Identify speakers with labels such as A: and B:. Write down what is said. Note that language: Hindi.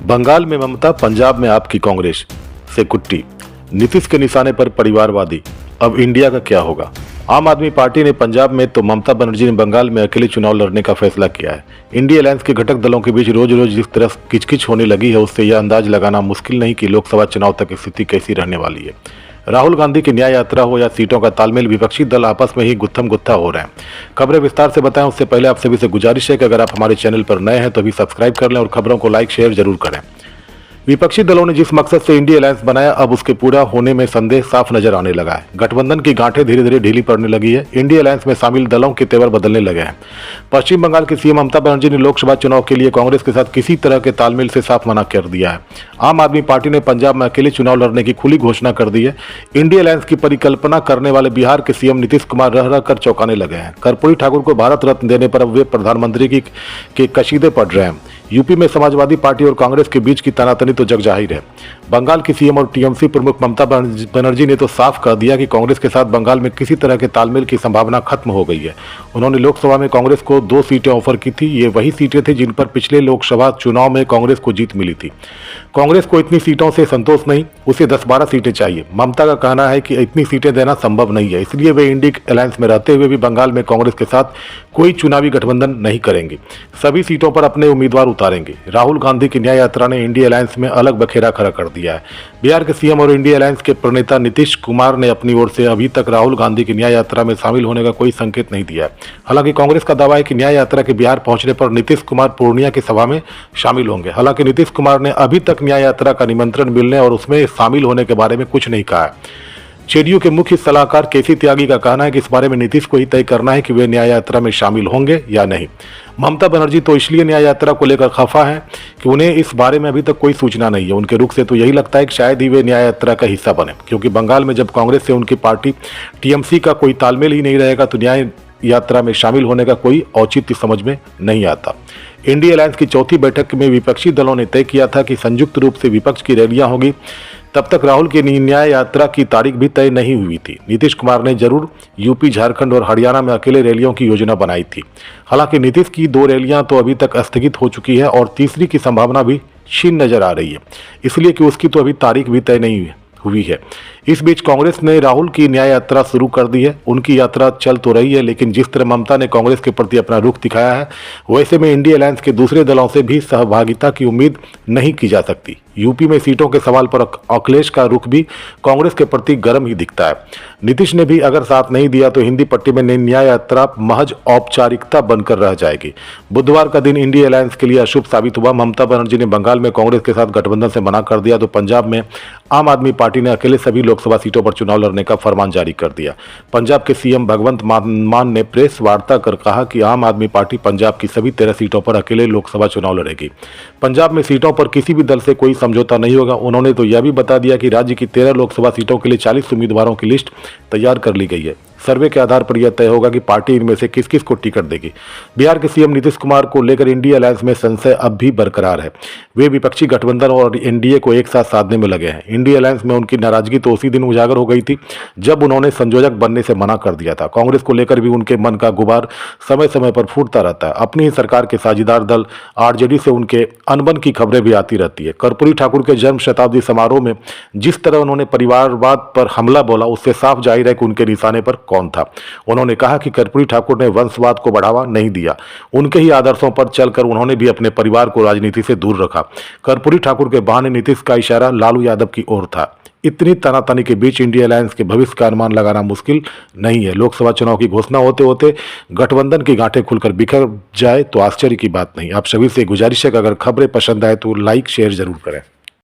A: बंगाल में ममता, पंजाब में आपकी कांग्रेस से कुट्टी। नीतीश के निशाने पर परिवारवादी। अब इंडिया का क्या होगा? आम आदमी पार्टी ने पंजाब में तो ममता बनर्जी ने बंगाल में अकेले चुनाव लड़ने का फैसला किया है। इंडिया अलायंस के घटक दलों के बीच रोज रोज जिस तरह किचकिच होने लगी है, उससे यह अंदाज लगाना मुश्किल नहीं कि लोकसभा चुनाव तक स्थिति कैसी रहने वाली है। राहुल गांधी की न्याय यात्रा हो या सीटों का तालमेल, विपक्षी दल आपस में ही गुत्थम गुत्था हो रहे हैं। खबरें विस्तार से बताएं उससे पहले आप सभी से गुजारिश है कि अगर आप हमारे चैनल पर नए हैं तो अभी सब्सक्राइब कर लें और खबरों को लाइक शेयर जरूर करें। विपक्षी दलों ने जिस मकसद से इंडिया अलायंस बनाया, अब उसके पूरा होने में संदेह साफ नजर आने लगा है। गठबंधन की गांठें धीरे धीरे ढीली पड़ने लगी है। इंडिया अलायंस में शामिल दलों के तेवर बदलने लगे हैं। पश्चिम बंगाल की सीएम ममता बनर्जी ने लोकसभा चुनाव के लिए कांग्रेस के साथ किसी तरह के तालमेल से साफ मना कर दिया है। आम आदमी पार्टी ने पंजाब में अकेले चुनाव लड़ने की खुली घोषणा कर दी है। इंडिया अलायंस की परिकल्पना करने वाले बिहार के सीएम नीतीश कुमार रह रह कर चौंकाने लगे हैं। कर्पूरी ठाकुर को भारत रत्न देने पर अब वे प्रधानमंत्री के कशीदे पड़ रहे हैं। यूपी में समाजवादी पार्टी और कांग्रेस के बीच की तनातनी तो जग जाहिर है। बंगाल की सीएम और टीएमसी प्रमुख ममता बनर्जी ने तो साफ कह दिया कि कांग्रेस के साथ बंगाल में किसी तरह के तालमेल की संभावना खत्म हो गई है। उन्होंने लोकसभा में कांग्रेस को 2 सीटें ऑफर की थी। ये वही सीटें थी जिन पर पिछले लोकसभा चुनाव में कांग्रेस को जीत मिली थी। कांग्रेस को इतनी सीटों से संतोष नहीं, उसे 10-12 सीटें चाहिए। ममता का कहना है कि इतनी सीटें देना संभव नहीं है, इसलिए वे इंडिया अलायंस में रहते हुए भी बंगाल में कांग्रेस के साथ कोई चुनावी गठबंधन नहीं करेंगे। सभी सीटों पर अपने उम्मीदवार उतारेंगे। राहुल गांधी की न्याय यात्रा ने इंडिया अलायंस में अलग बखेरा खड़ा कर दिया है। बिहार के सीएम और इंडिया अलायंस के प्रणेता नीतीश कुमार ने अपनी ओर से अभी तक राहुल गांधी की न्याय यात्रा में शामिल होने का कोई संकेत नहीं दिया है। हालांकि कांग्रेस का दावा है कि न्याय यात्रा के बिहार पहुंचने पर नीतीश कुमार पूर्णिया की सभा में शामिल होंगे। हालांकि नीतीश कुमार ने अभी तक न्याय यात्रा का निमंत्रण मिलने और उसमें शामिल होने के बारे में कुछ नहीं कहा है। जेडीयू के मुख्य सलाहकार केसी त्यागी का कहना है कि इस बारे में नीतीश को ही तय करना है कि वे न्याय यात्रा में शामिल होंगे या नहीं। ममता बनर्जी तो इसलिए न्याय यात्रा को लेकर खफा है कि उन्हें इस बारे में अभी तक कोई सूचना नहीं है। उनके रुख से तो यही लगता है कि शायद ही वे न्याय यात्रा का हिस्सा बने, क्योंकि बंगाल में जब कांग्रेस से उनकी पार्टी टीएमसी का कोई तालमेल ही नहीं रहेगा तो न्याय यात्रा में शामिल होने का कोई औचित्य समझ में नहीं आता। इंडिया अलायंस की चौथी बैठक में विपक्षी दलों ने तय किया था कि संयुक्त रूप से विपक्ष की रैलियां होगी। तब तक राहुल की न्याय यात्रा की तारीख भी तय नहीं हुई थी। नीतीश कुमार ने जरूर यूपी, झारखंड और हरियाणा में अकेले रैलियों की योजना बनाई थी। हालांकि नीतीश की 2 रैलियां तो अभी तक स्थगित हो चुकी है और तीसरी की संभावना भी क्षीण नजर आ रही है, इसलिए कि उसकी तो अभी तारीख भी तय नहीं हुई है। इस बीच कांग्रेस ने राहुल की न्याय यात्रा शुरू कर दी है। उनकी यात्रा चल तो रही है, लेकिन जिस तरह ममता ने कांग्रेस के प्रति अपना रुख दिखाया है, वैसे में इंडिया अलायंस के दूसरे दलों से भी सहभागिता की उम्मीद नहीं की जा सकती। यूपी में सीटों के सवाल पर अखिलेश का रुख भी कांग्रेस के प्रति गर्म ही दिखता है। नीतीश ने भी अगर साथ नहीं दिया तो हिंदी पट्टी में न्याय यात्रा महज औपचारिकता बनकर रह जाएगी। बुधवार का दिन इंडिया अलायंस के लिए अशुभ साबित हुआ। ममता बनर्जी ने बंगाल में कांग्रेस के साथ गठबंधन से मना कर दिया तो पंजाब में आम आदमी पार्टी ने अकेले सभी लोकसभा सीटों पर चुनाव लड़ने का फरमान जारी कर दिया। पंजाब के सीएम भगवंत मान ने प्रेस वार्ता कर कहा कि आम आदमी पार्टी पंजाब की सभी 13 सीटों पर अकेले लोकसभा चुनाव लड़ेगी। पंजाब में सीटों पर किसी भी दल से कोई समझौता नहीं होगा। उन्होंने तो यह भी बता दिया कि राज्य की 13 लोकसभा सीटों के लिए 40 उम्मीदवारों की लिस्ट तैयार कर ली गई है। सर्वे के आधार पर यह तय होगा कि पार्टी इनमें से किस किस को टिकट देगी। बिहार के सीएम नीतीश कुमार को लेकर इंडिया अलायंस में संशय अब भी बरकरार है। वे विपक्षी गठबंधन और एनडीए को एक साथ साधने में लगे हैं। इंडिया अलायंस में उनकी नाराजगी तो उसी दिन उजागर हो गई थी जब उन्होंने संयोजक बनने से मना कर दिया था। कांग्रेस को लेकर भी उनके मन का गुबार समय समय पर फूटता रहता है। अपनी ही सरकार के साझेदार दल आरजेडी से उनके अनबन की खबरें भी आती रहती है। कर्पूरी ठाकुर के जन्म शताब्दी समारोह में जिस तरह उन्होंने परिवारवाद पर हमला बोला, उससे साफ जाहिर है कि उनके निशाने पर कौन था। उन्होंने कहा कि कर्पूरी ठाकुर ने वंशवाद को बढ़ावा नहीं दिया। उनके ही आदर्शों पर चलकर उन्होंने भी अपने परिवार को राजनीति से दूर रखा। कर्पूरी ठाकुर के बहाने नीतीश का इशारा लालू यादव की ओर था। इतनी तनातनी के बीच इंडिया अलायंस के भविष्य का अनुमान लगाना मुश्किल नहीं है। लोकसभा चुनाव की घोषणा होते होते गठबंधन की गांठें खुलकर बिखर जाए तो आश्चर्य की बात नहीं। आप सभी से गुजारिश है कि अगर खबरें पसंद आए तो लाइक शेयर जरूर करें।